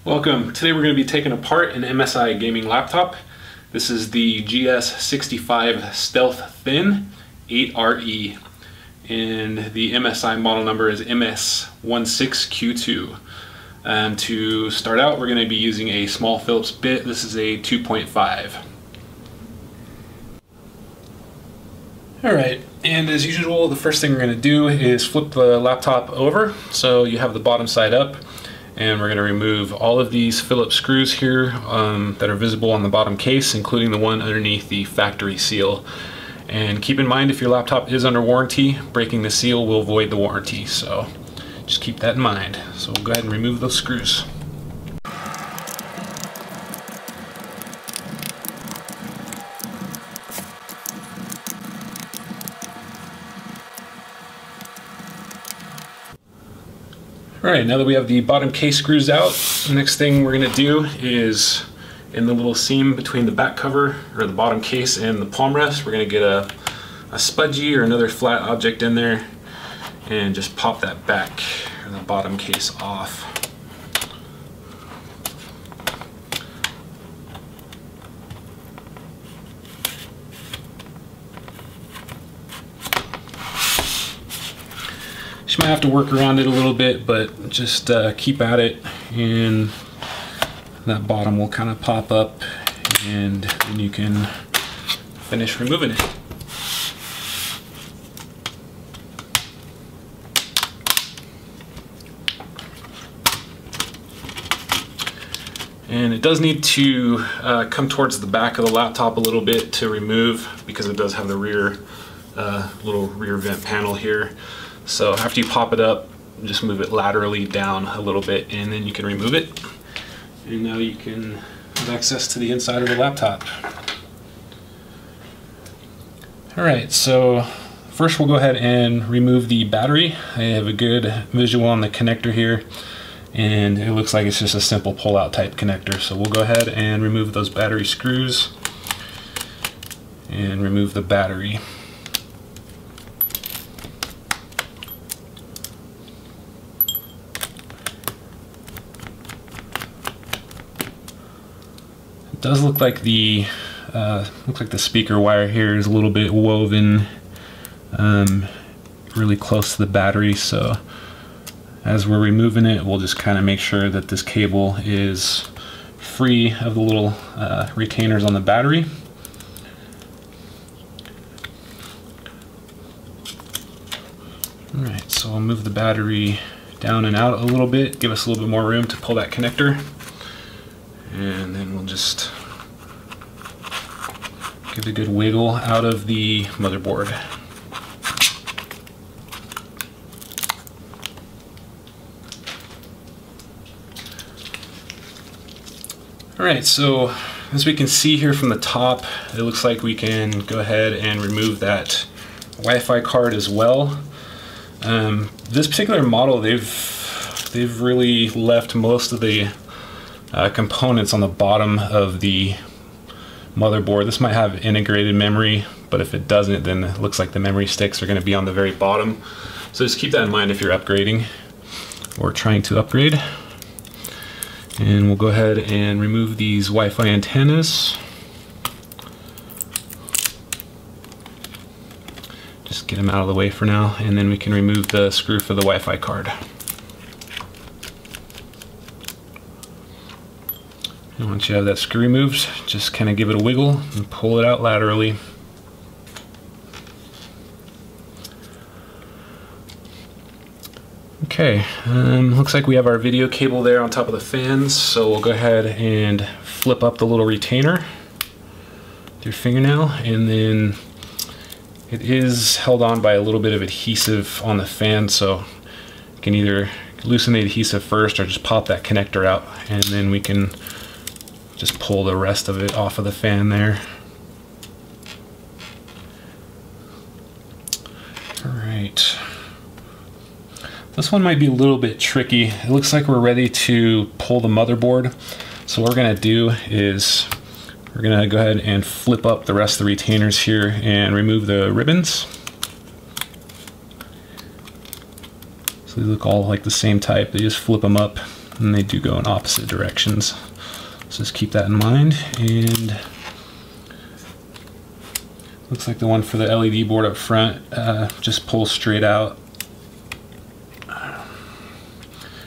Welcome. Today we're going to be taking apart an MSI gaming laptop. This is the GS65 Stealth Thin 8RE, and the MSI model number is MS16Q2. And to start out, we're going to be using a small Phillips bit. This is a 2.5. Alright, and as usual, the first thing we're going to do is flip the laptop over so you have the bottom side up. And we're going to remove all of these Phillips screws here that are visible on the bottom case, including the one underneath the factory seal. And keep in mind, if your laptop is under warranty, breaking the seal will void the warranty, so just keep that in mind. So we'll go ahead and remove those screws. Alright, now that we have the bottom case screws out, the next thing we're going to do is, in the little seam between the back cover, or the bottom case and the palm rest, we're going to get a spudgy or another flat object in there and just pop that back, or the bottom case off. You might have to work around it a little bit, but just keep at it, and that bottom will kind of pop up, and then you can finish removing it. And it does need to come towards the back of the laptop a little bit to remove, because it does have the rear little rear vent panel here. So after you pop it up, just move it laterally down a little bit, and then you can remove it. And now you can have access to the inside of the laptop. Alright, so first we'll go ahead and remove the battery. I have a good visual on the connector here, and it looks like it's just a simple pull-out type connector. So we'll go ahead and remove those battery screws and remove the battery. It does look like the speaker wire here is a little bit woven really close to the battery, so as we're removing it, we'll just kind of make sure that this cable is free of the little retainers on the battery. Alright, so I'll move the battery down and out a little bit, give us a little bit more room to pull that connector. And then we'll just give it a good wiggle out of the motherboard. Alright, so as we can see here from the top, it looks like we can go ahead and remove that Wi-Fi card as well. This particular model, they've really left most of the components on the bottom of the motherboard. This might have integrated memory, but if it doesn't, then it looks like the memory sticks are going to be on the very bottom. So just keep that in mind if you're upgrading or trying to upgrade. And we'll go ahead and remove these Wi-Fi antennas. Just get them out of the way for now, and then we can remove the screw for the Wi-Fi card. And once you have that screw removed, just kind of give it a wiggle and pull it out laterally. Okay, looks like we have our video cable there on top of the fans, so we'll go ahead and flip up the little retainer with your fingernail, and then it is held on by a little bit of adhesive on the fan, so you can either loosen the adhesive first or just pop that connector out, and then we can just pull the rest of it off of the fan there. Alright. This one might be a little bit tricky. It looks like we're ready to pull the motherboard. So what we're going to do is we're going to go ahead and flip up the rest of the retainers here and remove the ribbons. So they look all like the same type. They just flip them up and they do go in opposite directions. So just keep that in mind. And looks like the one for the LED board up front just pulls straight out,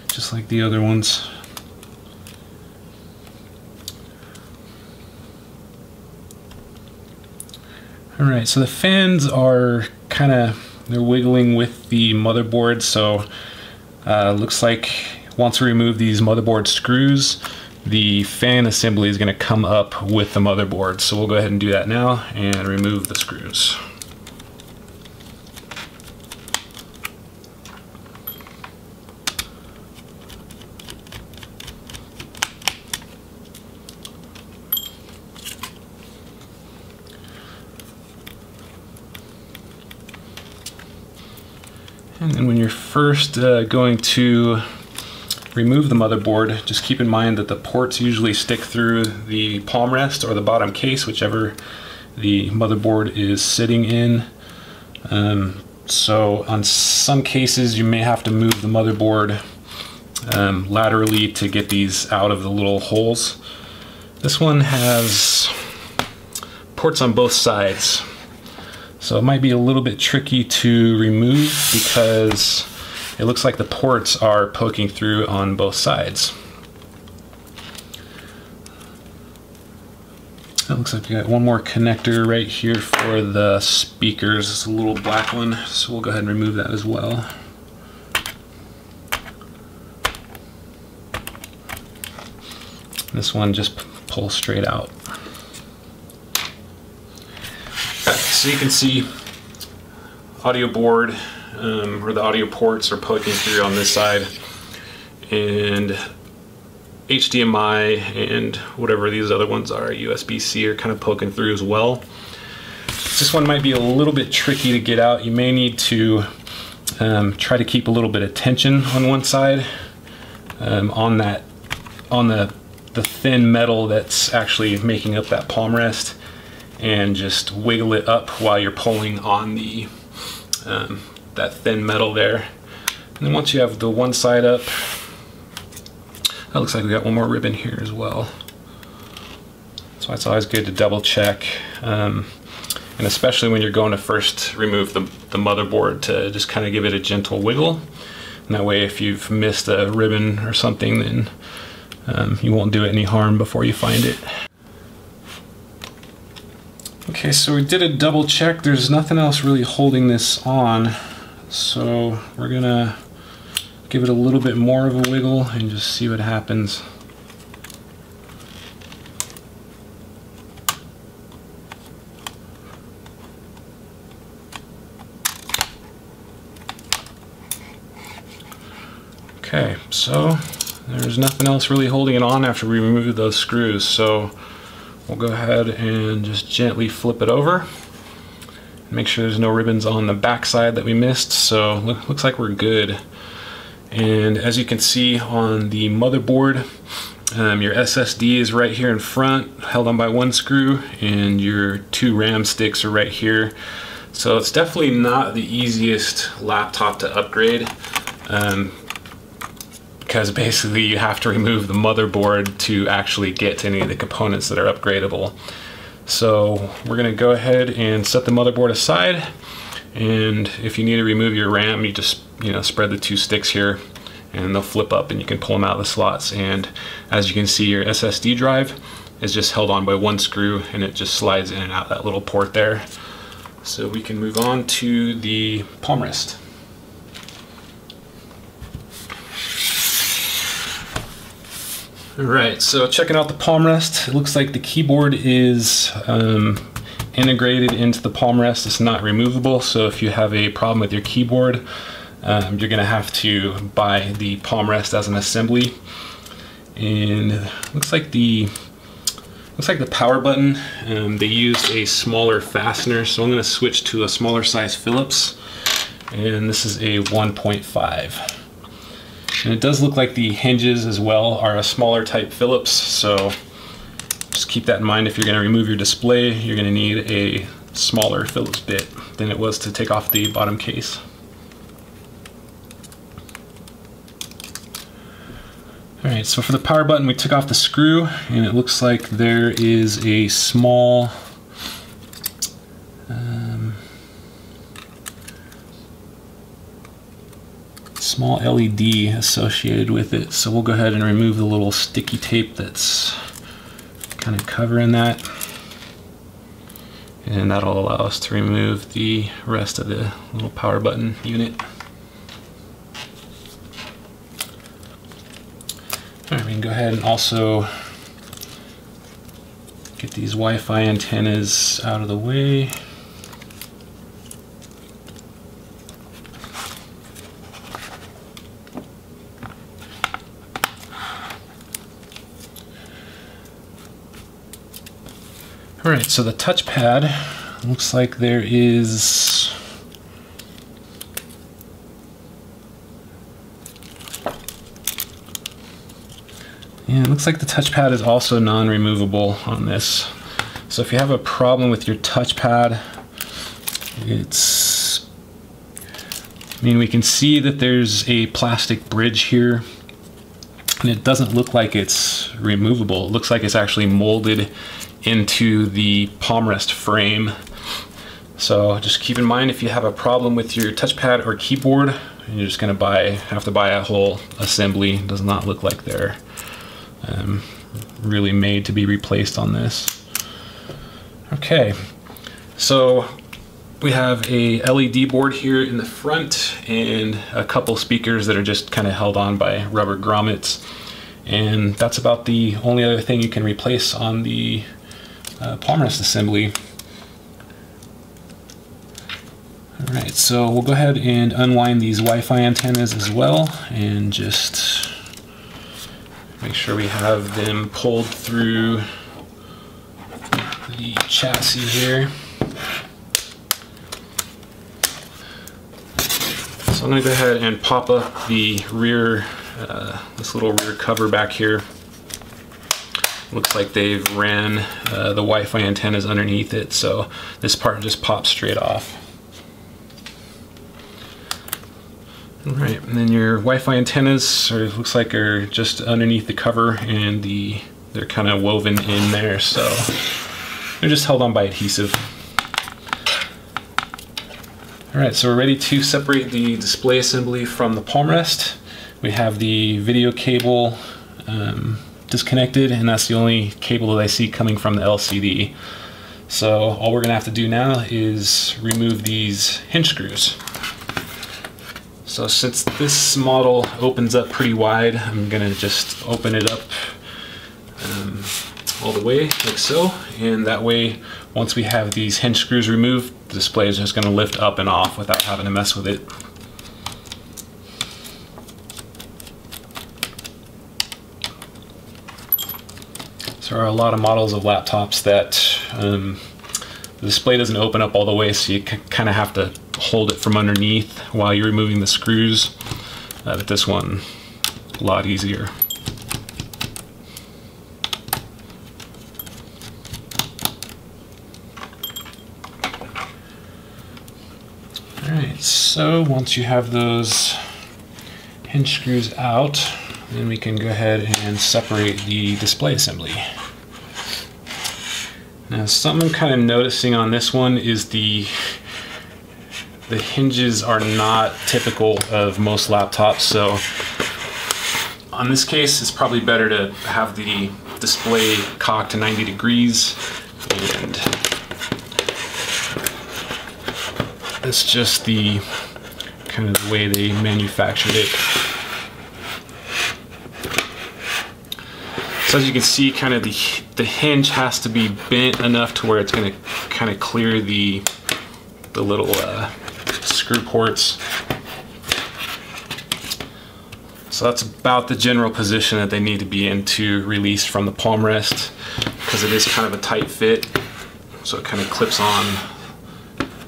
just like the other ones. Alright, so the fans are they're wiggling with the motherboard, so looks like once we remove these motherboard screws, the fan assembly is going to come up with the motherboard. So we'll go ahead and do that now and remove the screws. And then when you're first going to remove the motherboard, just keep in mind that the ports usually stick through the palm rest or the bottom case, whichever the motherboard is sitting in. So on some cases you may have to move the motherboard laterally to get these out of the little holes. This one has ports on both sides, so it might be a little bit tricky to remove because it looks like the ports are poking through on both sides. It looks like we got one more connector right here for the speakers. It's a little black one, so we'll go ahead and remove that as well. This one just pulls straight out. So you can see audio board, where the audio ports are poking through on this side, and HDMI and whatever these other ones are, USB-C, are kind of poking through as well. This one might be a little bit tricky to get out. You may need to try to keep a little bit of tension on one side, on the thin metal that's actually making up that palm rest, and just wiggle it up while you're pulling on the that thin metal there. And then once you have the one side up, that looks like we got one more ribbon here as well. So it's always good to double check, and especially when you're going to first remove the motherboard, to just kind of give it a gentle wiggle. And that way if you've missed a ribbon or something, then you won't do it any harm before you find it. Okay, so we did a double check. There's nothing else really holding this on, so we're gonna give it a little bit more of a wiggle and just see what happens. Okay, so there's nothing else really holding it on after we remove those screws, so we'll go ahead and just gently flip it over. Make sure there's no ribbons on the back side that we missed, so looks like we're good. And as you can see on the motherboard, your SSD is right here in front, held on by one screw, and your two RAM sticks are right here. So it's definitely not the easiest laptop to upgrade, because basically you have to remove the motherboard to actually get to any of the components that are upgradable. So we're gonna go ahead and set the motherboard aside, and if you need to remove your RAM, you just spread the two sticks here and they'll flip up and you can pull them out of the slots. And as you can see, your SSD drive is just held on by one screw and it just slides in and out that little port there. So we can move on to the palm rest. Alright, so checking out the palm rest, it looks like the keyboard is integrated into the palm rest. It's not removable, so if you have a problem with your keyboard, you're going to have to buy the palm rest as an assembly. And looks like the power button, they used a smaller fastener, so I'm going to switch to a smaller size Phillips, and this is a 1.5. And it does look like the hinges as well are a smaller type Phillips, so just keep that in mind. If you're going to remove your display, you're going to need a smaller Phillips bit than it was to take off the bottom case. All right, so for the power button, we took off the screw, and it looks like there is a small small LED associated with it. So we'll go ahead and remove the little sticky tape that's kind of covering that. And that'll allow us to remove the rest of the little power button unit. All right, we can go ahead and also get these Wi-Fi antennas out of the way. All right, so the touchpad looks like there is it looks like the touchpad is also non-removable on this. So if you have a problem with your touchpad, we can see that there's a plastic bridge here, and it doesn't look like it's removable. It looks like it's actually molded into the palm rest frame. So just keep in mind, if you have a problem with your touchpad or keyboard, you're just going to have to buy a whole assembly. It does not look like they're really made to be replaced on this. Okay, so we have a LED board here in the front and a couple speakers that are just kind of held on by rubber grommets, and that's about the only other thing you can replace on the palm rest assembly. All right, so we'll go ahead and unwind these Wi-Fi antennas as well, and just make sure we have them pulled through the chassis here. So I'm going to go ahead and pop up the rear, this little rear cover back here. Looks like they've ran the Wi-Fi antennas underneath it, so this part just pops straight off. All right, and then your Wi-Fi antennas looks like are just underneath the cover, and they're kind of woven in there, so they're just held on by adhesive. All right, so we're ready to separate the display assembly from the palm rest. We have the video cable disconnected, and that's the only cable that I see coming from the LCD. So all we're gonna have to do now is remove these hinge screws. So since this model opens up pretty wide, I'm gonna just open it up all the way like so, and that way once we have these hinge screws removed, the display is just gonna lift up and off without having to mess with it. So there are a lot of models of laptops that the display doesn't open up all the way, so you kind of have to hold it from underneath while you're removing the screws. But this one, a lot easier. Alright, so once you have those hinge screws out, then we can go ahead and separate the display assembly. Now, something I'm kind of noticing on this one is the hinges are not typical of most laptops, so on this case it's probably better to have the display cocked to 90 degrees, and it's just the kind of the way they manufactured it. So as you can see, kind of the hinge has to be bent enough to where it's going to kind of clear the little screw ports. So that's about the general position that they need to be in to release from the palm rest, because it is kind of a tight fit, so it kind of clips on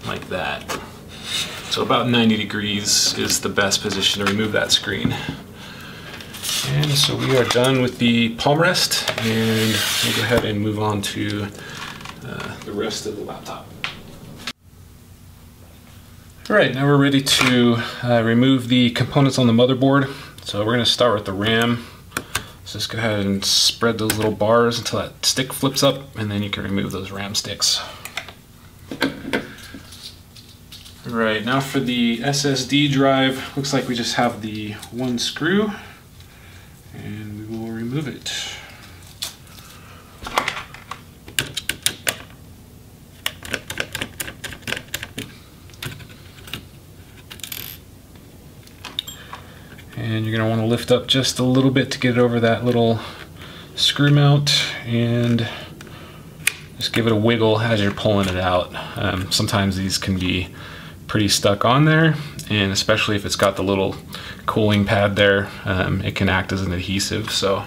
like that. So about 90 degrees is the best position to remove that screen. And so we are done with the palm rest, and we'll go ahead and move on to the rest of the laptop. All right, now we're ready to remove the components on the motherboard. So we're going to start with the RAM. So just go ahead and spread those little bars until that stick flips up, and then you can remove those RAM sticks. All right, now for the SSD drive, looks like we just have the one screw, and we will remove it. And you're going to want to lift up just a little bit to get it over that little screw mount, and just give it a wiggle as you're pulling it out. Sometimes these can be pretty stuck on there, and especially if it's got the little cooling pad there, it can act as an adhesive. So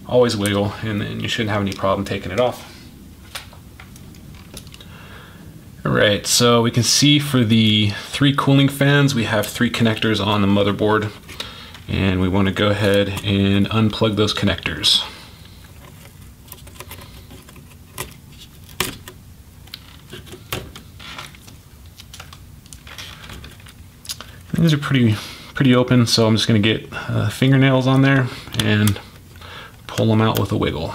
always wiggle, and then you shouldn't have any problem taking it off. Alright, so we can see for the 3 cooling fans, we have 3 connectors on the motherboard. And we want to go ahead and unplug those connectors. These are pretty open, so I'm just going to get fingernails on there and pull them out with a wiggle.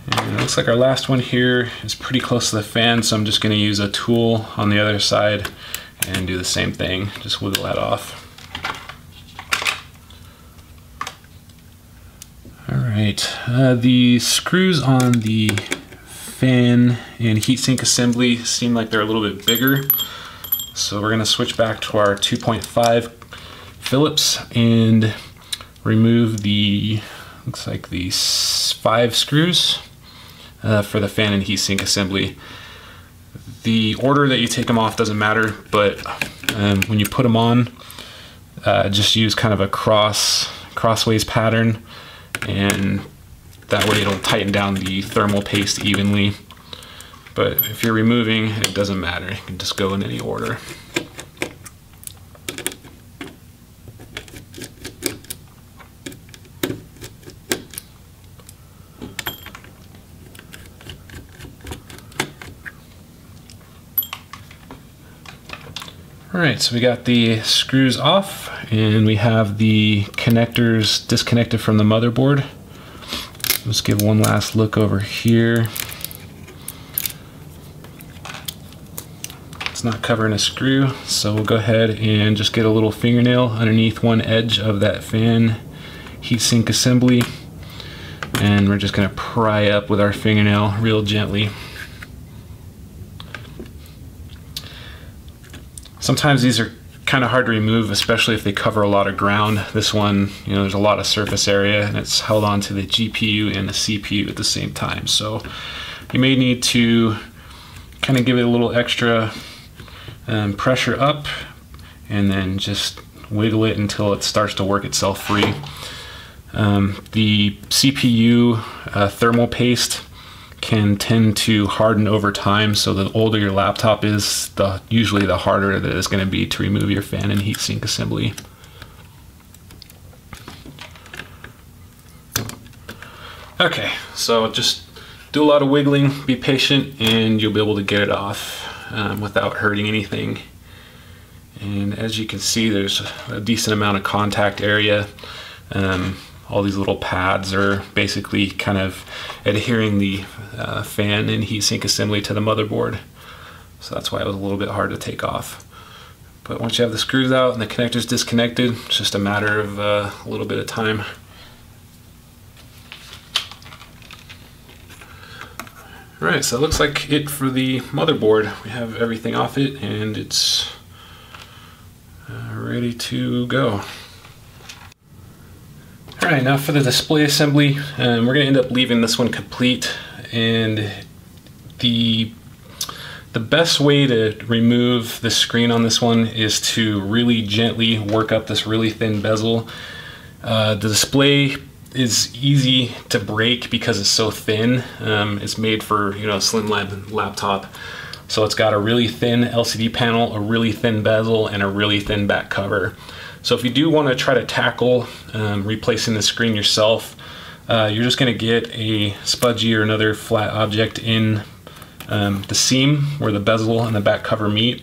And it looks like our last one here is pretty close to the fan, so I'm just going to use a tool on the other side and do the same thing, just wiggle that off. Alright, the screws on the fan and heatsink assembly seem like they're a little bit bigger, so we're going to switch back to our 2.5 Phillips and remove the, looks like these 5 screws for the fan and heatsink assembly. The order that you take them off doesn't matter, but when you put them on, just use kind of a crossways pattern, and that way it'll tighten down the thermal paste evenly. But if you're removing, it doesn't matter. You can just go in any order. Alright, so we got the screws off, and we have the connectors disconnected from the motherboard. Let's give one last look over here. It's not covering a screw, so we'll go ahead and just get a little fingernail underneath one edge of that fan heatsink assembly, and we're just going to pry up with our fingernail real gently. Sometimes these are kind of hard to remove, especially if they cover a lot of ground. This one, there's a lot of surface area, and it's held onto the GPU and the CPU at the same time. So you may need to kind of give it a little extra pressure up, and then just wiggle it until it starts to work itself free. The CPU thermal paste can tend to harden over time, so the older your laptop is, usually the harder that it's going to be to remove your fan and heatsink assembly. Okay, so just do a lot of wiggling, be patient, and you'll be able to get it off without hurting anything. And as you can see, there's a decent amount of contact area. All these little pads are basically kind of adhering the fan and heatsink assembly to the motherboard. So that's why it was a little bit hard to take off. But once you have the screws out and the connectors disconnected, it's just a matter of a little bit of time. Alright, so it looks like it for the motherboard. We have everything off it, and it's ready to go. Alright, now for the display assembly, we're going to end up leaving this one complete, and the best way to remove the screen on this one is to really gently work up this really thin bezel. The display is easy to break because it's so thin. It's made for a slim laptop, so it's got a really thin LCD panel, a really thin bezel, and a really thin back cover. So if you do want to try to tackle replacing the screen yourself, you're just going to get a spudgy or another flat object in the seam where the bezel and the back cover meet,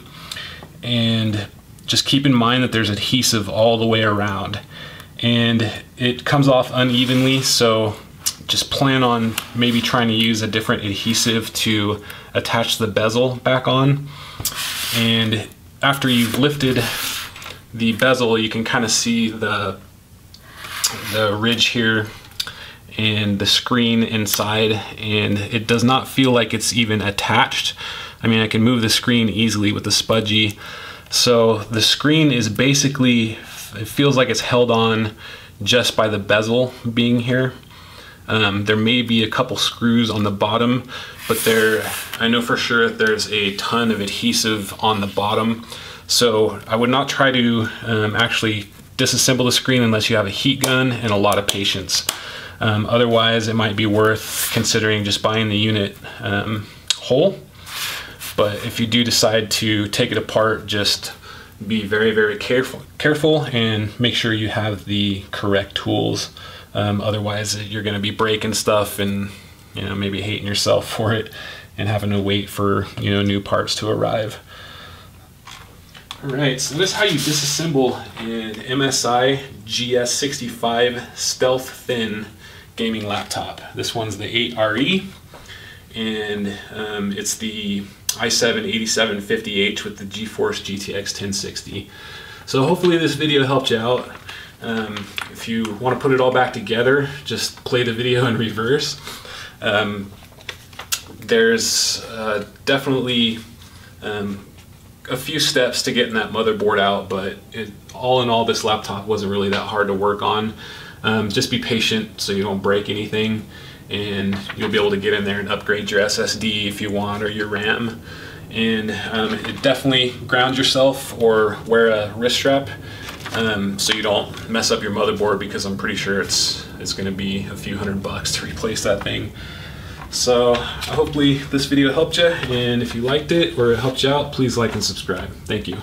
and just keep in mind that there's adhesive all the way around, and it comes off unevenly, so just plan on maybe trying to use a different adhesive to attach the bezel back on. And after you've lifted the bezel, you can kind of see the ridge here and the screen inside, and it does not feel like it's even attached. I mean, I can move the screen easily with the spudgy. So the screen is basically, it feels like it's held on just by the bezel being here. There may be a couple screws on the bottom, but I know for sure there's a ton of adhesive on the bottom. So I would not try to actually disassemble the screen unless you have a heat gun and a lot of patience. Otherwise, it might be worth considering just buying the unit whole. But if you do decide to take it apart, just be very, very careful and make sure you have the correct tools. Otherwise, you're going to be breaking stuff and, you know, maybe hating yourself for it and having to wait for, you know, new parts to arrive. All right, so this is how you disassemble an MSI GS65 stealth thin gaming laptop. This one's the 8RE, and it's the i7-8750H with the GeForce GTX 1060. So hopefully this video helped you out. If you want to put it all back together, just play the video in reverse. There's definitely a few steps to getting that motherboard out, but all in all, this laptop wasn't really that hard to work on. Just be patient so you don't break anything, and you'll be able to get in there and upgrade your SSD if you want, or your RAM. And definitely ground yourself or wear a wrist strap so you don't mess up your motherboard, because I'm pretty sure it's going to be a few $100 to replace that thing. So hopefully this video helped you, and if you liked it or it helped you out, please like and subscribe. Thank you.